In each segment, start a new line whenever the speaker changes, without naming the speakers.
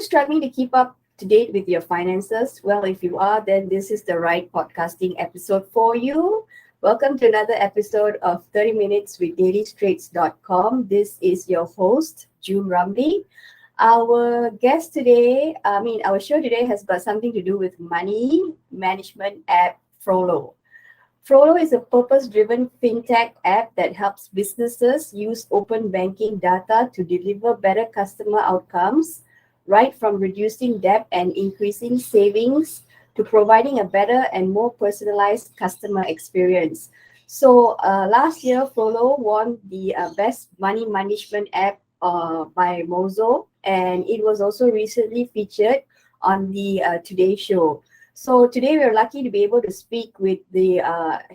struggling to keep up to date with your finances? Well, if you are, then this is the right podcasting episode for you. Welcome to another episode of 30 Minutes with dailystraits.com. This is your host, June Ramli. Our guest today, our show today has got something to do with money management app Frollo. Frollo is a purpose-driven fintech app that helps businesses use open banking data to deliver better customer outcomes, right from reducing debt and increasing savings to providing a better and more personalized customer experience. So last year, Frollo won the Best Money Management App by Mozo, and it was also recently featured on the Today Show. So today we're lucky to be able to speak with the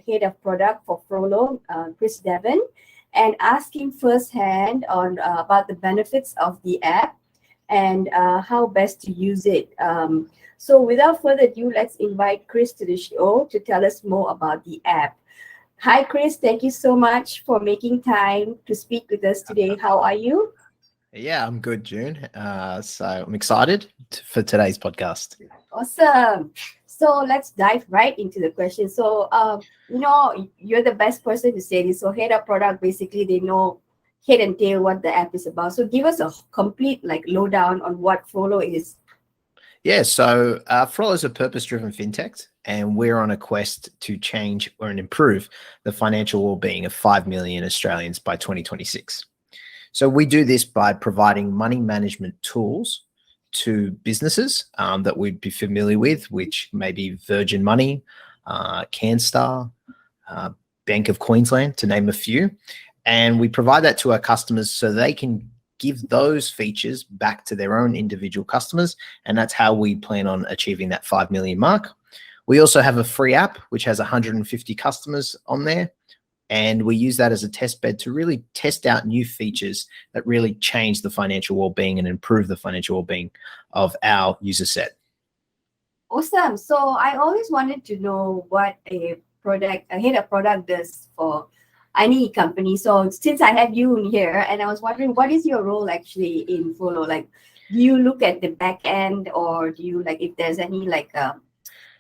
head of product for Frollo, Kris Davant, and ask him firsthand on about the benefits of the app and how best to use it. So without further ado, let's invite Kris to the show to tell us more about the app. Hi, Kris. Thank you so much for making time to speak with us today. How are you?
Yeah, I'm good, June. So I'm excited for today's podcast.
Awesome. So let's dive right into the question. So, you're the best person to say this. So head of product, basically, they know head and tail what the app is about. So give us a complete lowdown on what Frollo is.
Yeah, so Frollo is a purpose-driven fintech, and we're on a quest to change or improve the financial well-being of 5 million Australians by 2026. So we do this by providing money management tools to businesses that we'd be familiar with, which may be Virgin Money, CanStar, Bank of Queensland, to name a few. And we provide that to our customers so they can give those features back to their own individual customers. And that's how we plan on achieving that 5 million mark. We also have a free app, which has 150 customers on there. And we use that as a test bed to really test out new features that really change the financial well-being and improve the financial well-being of our user set.
Awesome. So I always wanted to know what a head of product does for any company. So since I have you in here, and I was wondering, what is your role actually in Frollo? Like, do you look at the back end, or do you if there's any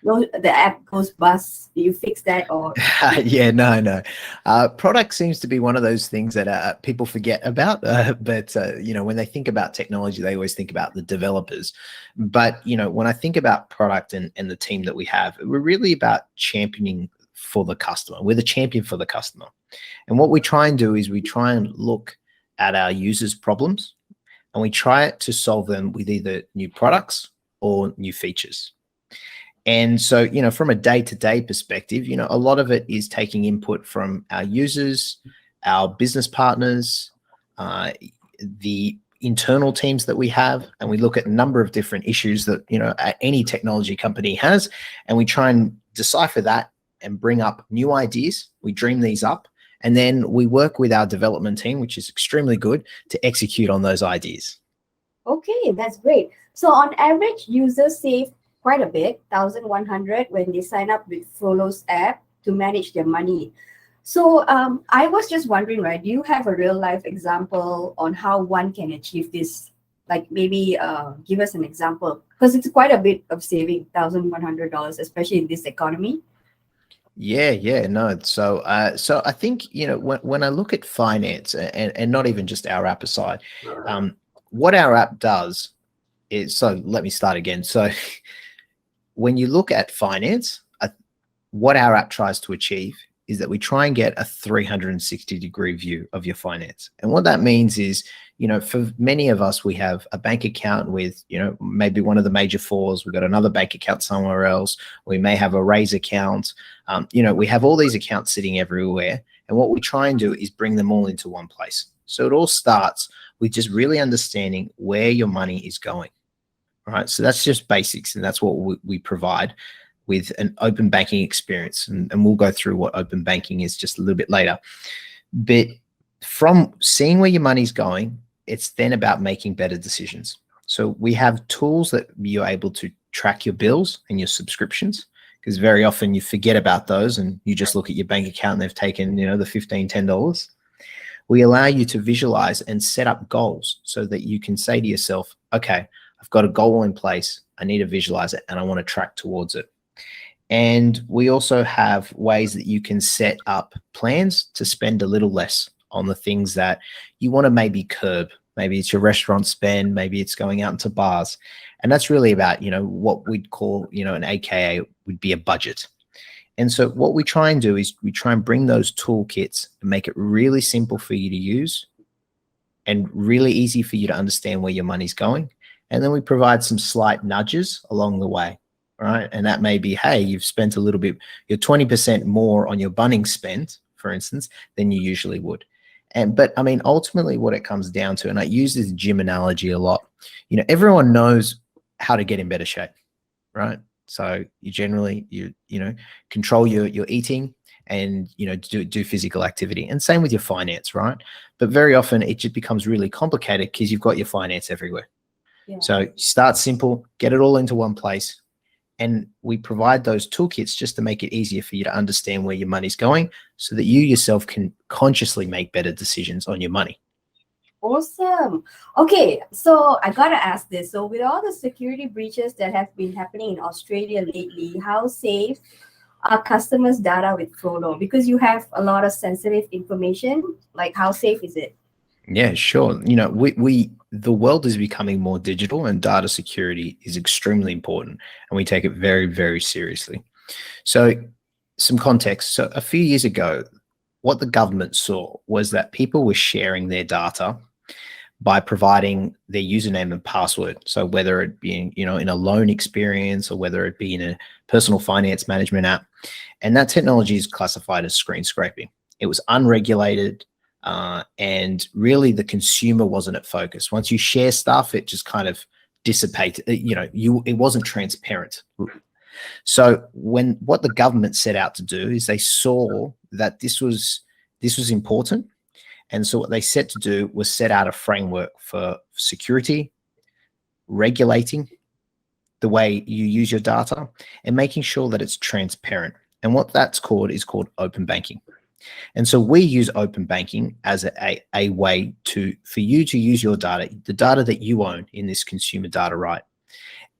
the app goes bust, do you fix that? Or
Yeah, no. Product seems to be one of those things that people forget about. But when they think about technology, they always think about the developers. But when I think about product and the team that we have, we're really about championing for the customer. We're the champion for the customer. And what we try and do is we try and look at our users' problems, and we try to solve them with either new products or new features. And so, from a day-to-day perspective, a lot of it is taking input from our users, our business partners, the internal teams that we have, and we look at a number of different issues that, any technology company has, and we try and decipher that and bring up new ideas. We dream these up, and then we work with our development team, which is extremely good, to execute on those ideas.
Okay, that's great. So on average, users save quite a bit, 1,100 when they sign up with Frollo's app to manage their money. So I was just wondering, right, do you have a real life example on how one can achieve this? Like maybe give us an example, because it's quite a bit of saving, $1,100, especially in this economy.
Yeah, no. So I think, when I look at finance and not even just our app aside, what our app does is, so let me start again. So when you look at finance, what our app tries to achieve is that we try and get a 360-degree view of your finance. And what that means is, for many of us, we have a bank account with, maybe one of the major fours. We've got another bank account somewhere else. We may have a raise account. We have all these accounts sitting everywhere. And what we try and do is bring them all into one place. So it all starts with just really understanding where your money is going. All right. So that's just basics. And that's what we provide with an open banking experience. And we'll go through what open banking is just a little bit later. But from seeing where your money's going, it's then about making better decisions. So we have tools that you're able to track your bills and your subscriptions, because very often you forget about those and you just look at your bank account and they've taken, the $15, $10. We allow you to visualize and set up goals so that you can say to yourself, okay, I've got a goal in place. I need to visualize it and I want to track towards it. And we also have ways that you can set up plans to spend a little less on the things that you want to maybe curb. Maybe it's your restaurant spend, maybe it's going out into bars. And that's really about, what we'd call, an AKA would be a budget. And so what we try and do is we try and bring those toolkits and make it really simple for you to use and really easy for you to understand where your money's going. And then we provide some slight nudges along the way, right? And that may be, hey, you've spent a little bit, you're 20% more on your Bunnings spend, for instance, than you usually would. But I mean, ultimately what it comes down to, and I use this gym analogy a lot, everyone knows how to get in better shape, right? So you generally, control your eating and, do physical activity, and same with your finance, right? But very often it just becomes really complicated because you've got your finance everywhere. Yeah. So start simple, get it all into one place. And we provide those toolkits just to make it easier for you to understand where your money's going so that you yourself can consciously make better decisions on your money.
Awesome. Okay, so I got to ask this. So with all the security breaches that have been happening in Australia lately, how safe are customers' data with Frollo? Because you have a lot of sensitive information. Like, how safe is it?
Yeah, sure. The world is becoming more digital, and data security is extremely important, and we take it very, very seriously. So some context. So a few years ago, what the government saw was that people were sharing their data by providing their username and password. So whether it be in a loan experience or whether it be in a personal finance management app, and that technology is classified as screen scraping. It was unregulated. And really the consumer wasn't at focus. Once you share stuff, it just kind of dissipated. It wasn't transparent. So what the government set out to do is they saw that this was important. And so what they set to do was set out a framework for security, regulating the way you use your data, and making sure that it's transparent. And what that's called is called open banking. And so we use open banking as a way for you to use your data, the data that you own in this consumer data right,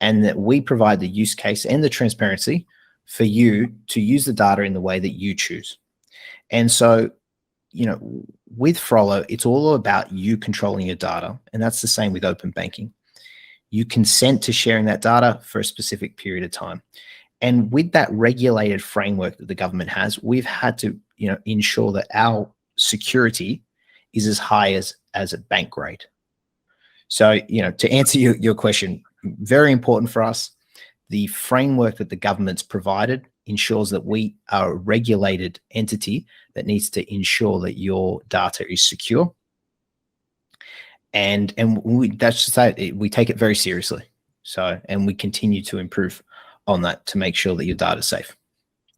and that we provide the use case and the transparency for you to use the data in the way that you choose. And so, with Frollo, it's all about you controlling your data, and that's the same with open banking. You consent to sharing that data for a specific period of time. And with that regulated framework that the government has, we've had to, ensure that our security is as high as a bank grade. So, to answer your question, very important for us, the framework that the government's provided ensures that we are a regulated entity that needs to ensure that your data is secure. And that's to say, we take it very seriously. So, and we continue to improve on that to make sure that your data is safe.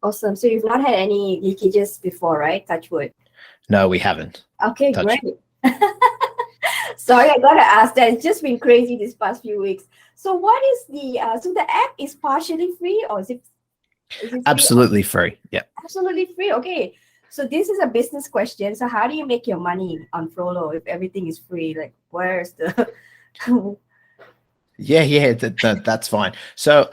Awesome. So you've not had any leakages before, right? Touch wood.
No, we haven't.
Okay, great. Sorry, I gotta ask that. It's just been crazy these past few weeks. So what is so the app is partially free, or is it free?
Absolutely free. Yeah.
Absolutely free. Okay. So this is a business question. So how do you make your money on Frollo if everything is free? Like, where's the
Yeah, that's fine. So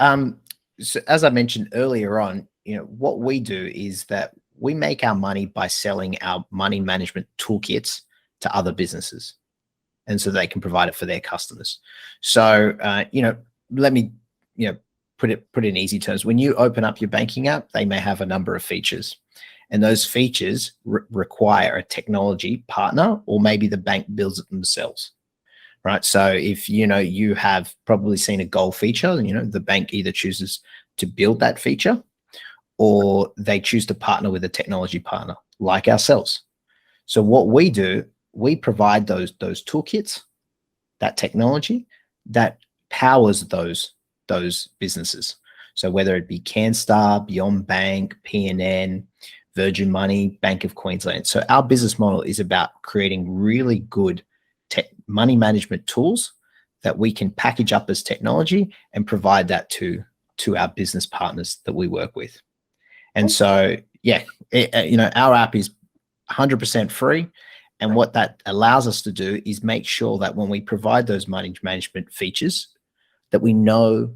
so as I mentioned earlier on, what we do is that we make our money by selling our money management toolkits to other businesses, and so they can provide it for their customers. So, let me, put it in easy terms. When you open up your banking app, they may have a number of features, and those features require a technology partner, or maybe the bank builds it themselves. Right. So if, you have probably seen a goal feature, the bank either chooses to build that feature or they choose to partner with a technology partner like ourselves. So what we do, we provide those toolkits, that technology that powers those businesses. So whether it be CanStar, Beyond Bank, PNN, Virgin Money, Bank of Queensland. So our business model is about creating really good money management tools that we can package up as technology and provide that to our business partners that we work with. And so, our app is 100% free. And what that allows us to do is make sure that when we provide those money management features that we know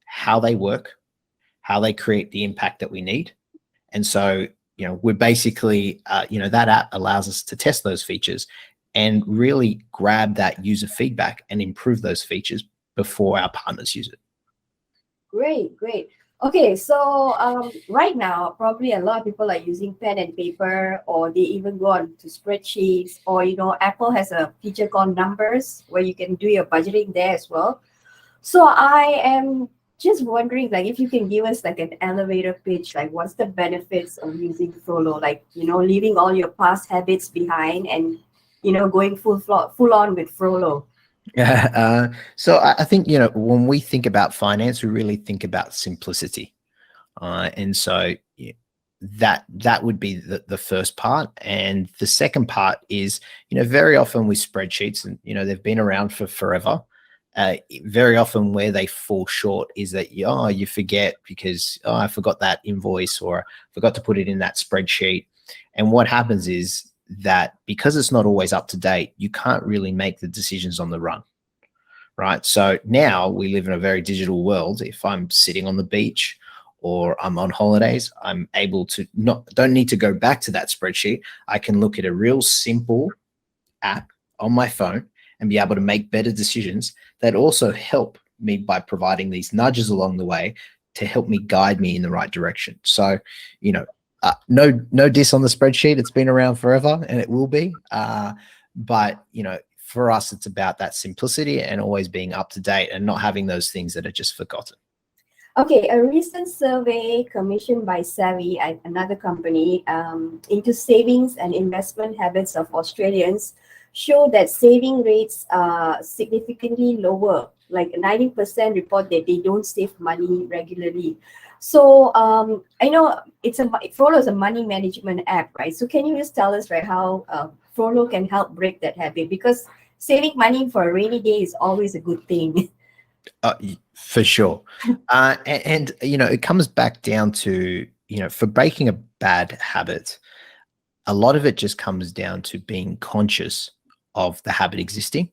how they work, how they create the impact that we need. And so, we're basically, that app allows us to test those features and really grab that user feedback and improve those features before our partners use it.
Great, great. Okay, so right now, probably a lot of people are using pen and paper, or they even go on to spreadsheets, or Apple has a feature called Numbers where you can do your budgeting there as well. So I am just wondering, like, if you can give us like an elevator pitch, like what's the benefits of using Frollo, like leaving all your past habits behind and going full on with Frollo.
Yeah. So I think, when we think about finance, we really think about simplicity. And so that would be the first part. And the second part is, very often with spreadsheets, and, they've been around for forever. Very often where they fall short is that, you forget because, I forgot that invoice or forgot to put it in that spreadsheet. And what happens is that because it's not always up to date, you can't really make the decisions on the run, right? So now we live in a very digital world. If I'm sitting on the beach or I'm on holidays, I'm able to don't need to go back to that spreadsheet. I can look at a real simple app on my phone and be able to make better decisions that also help me by providing these nudges along the way to help me guide me in the right direction. So, no diss on the spreadsheet. It's been around forever and it will be. But, for us, it's about that simplicity and always being up to date and not having those things that are just forgotten.
Okay, a recent survey commissioned by Savvy, another company, into savings and investment habits of Australians show that saving rates are significantly lower. Like 90% report that they don't save money regularly. So I know Frollo is a money management app, right? So can you just tell us, right, how Frollo can help break that habit? Because saving money for a rainy day is always a good thing.
For sure. And, it comes back down to, for breaking a bad habit, a lot of it just comes down to being conscious of the habit existing.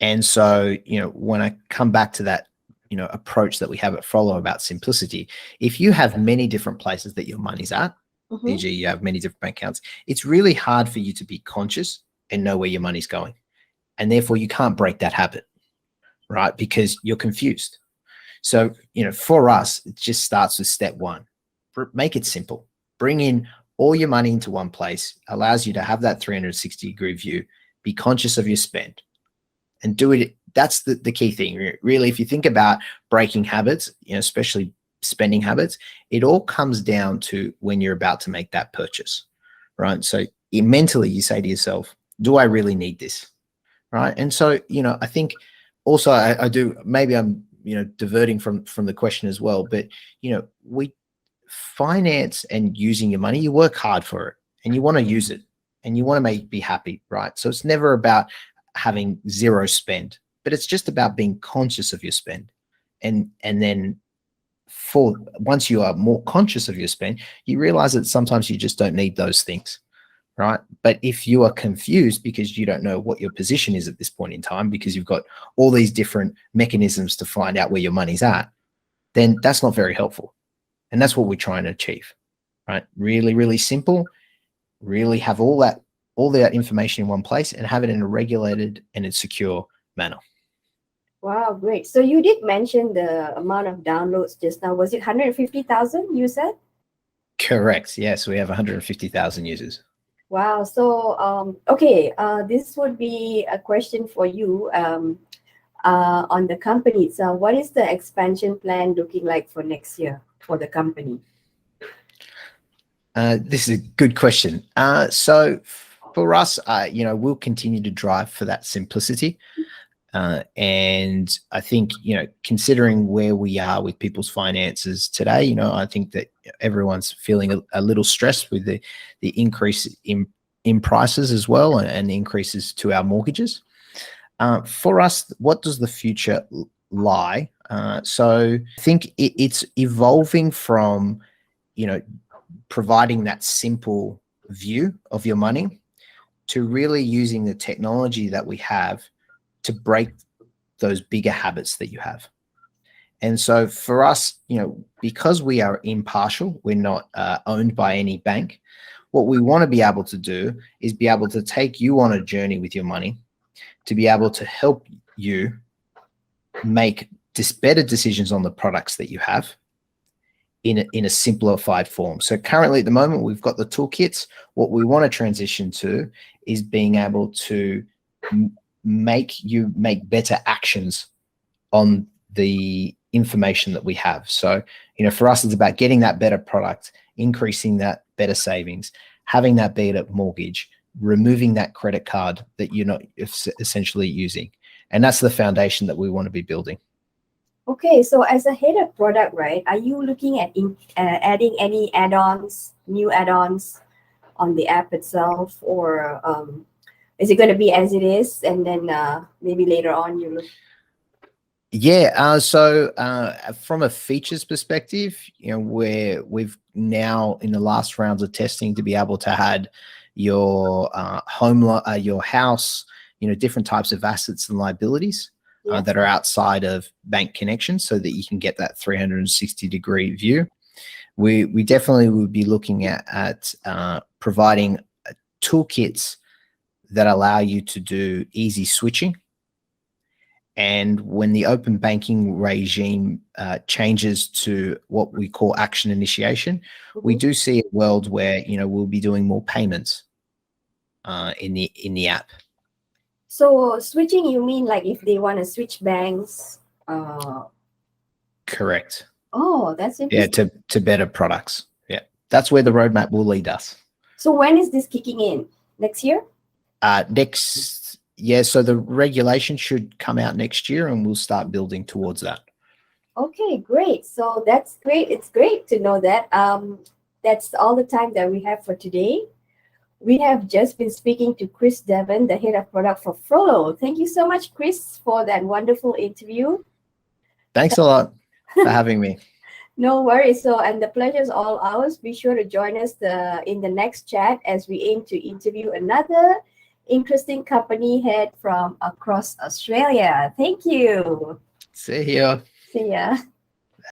And so, when I come back to that, approach that we have at Frollo about simplicity, if you have many different places that your money's at, e.g., you have many different bank accounts, it's really hard for you to be conscious and know where your money's going. And therefore, you can't break that habit, right? Because you're confused. So, for us, it just starts with step one. Make it simple. Bring in all your money into one place, allows you to have that 360-degree view, be conscious of your spend, and do it. That's the key thing. Really, if you think about breaking habits, especially spending habits, it all comes down to when you're about to make that purchase, right? So mentally, you say to yourself, do I really need this, right? And so, I think also I do, maybe I'm, diverting from the question as well, but, we finance and using your money, you work hard for it and you want to use it and you want to be happy, right? So it's never about having zero spend, but it's just about being conscious of your spend. And then once you are more conscious of your spend, you realize that sometimes you just don't need those things, right? But if you are confused because you don't know what your position is at this point in time, because you've got all these different mechanisms to find out where your money's at, then that's not very helpful. And that's what we're trying to achieve, right? Really, really simple, really have all that information in one place and have it in a regulated and a secure manner.
Wow, great. So you did mention the amount of downloads just now. Was it 150,000 you said?
Correct. Yes, we have 150,000 users.
Wow. So, okay, this would be a question for you on the company. So what is the expansion plan looking like for next year for the company?
This is a good question. So for us, we'll continue to drive for that simplicity. And I think, considering where we are with people's finances today, I think that everyone's feeling a little stressed with the increase in prices as well, and the increases to our mortgages. For us, what does the future lie? So I think it's evolving from, providing that simple view of your money to really using the technology that we have to break those bigger habits that you have. And so for us, because we are impartial, we're not owned by any bank. What we want to be able to do is be able to take you on a journey with your money, to be able to help you make better decisions on the products that you have in a simplified form. So currently at the moment, we've got the toolkits. What we want to transition to is being able to make you make better actions on the information that we have. So, for us, it's about getting that better product, increasing that better savings, having that better mortgage, removing that credit card that you're not essentially using. And that's the foundation that we want to be building.
Okay, so as a head of product, right, are you looking at adding any add-ons, new add-ons on the app itself, or is it going to be as it is, and then maybe later on you look?
Yeah. So from a features perspective, we've now in the last rounds of testing to be able to add your your house, different types of assets and liabilities that are outside of bank connections, so that you can get that 360-degree view. We definitely would be looking at providing toolkits that allow you to do easy switching. And when the open banking regime changes to what we call action initiation, we do see a world where we'll be doing more payments in the app.
So switching, you mean like if they want to switch banks?
Correct.
Oh, that's interesting.
Yeah, to better products. Yeah, that's where the roadmap will lead us.
So when is this kicking in? Next year?
Yeah, so the regulation should come out next year, and we'll start building towards that.
Okay, great. So that's great. It's great to know that. That's all the time that we have for today. We have just been speaking to Kris Davant, the head of product for Frollo. Thank you so much, Kris, for that wonderful interview.
Thanks a lot for having me.
No worries. So, and the pleasure is all ours. Be sure to join us in the next chat as we aim to interview another interesting company head from across Australia. Thank you.
See ya.
See ya.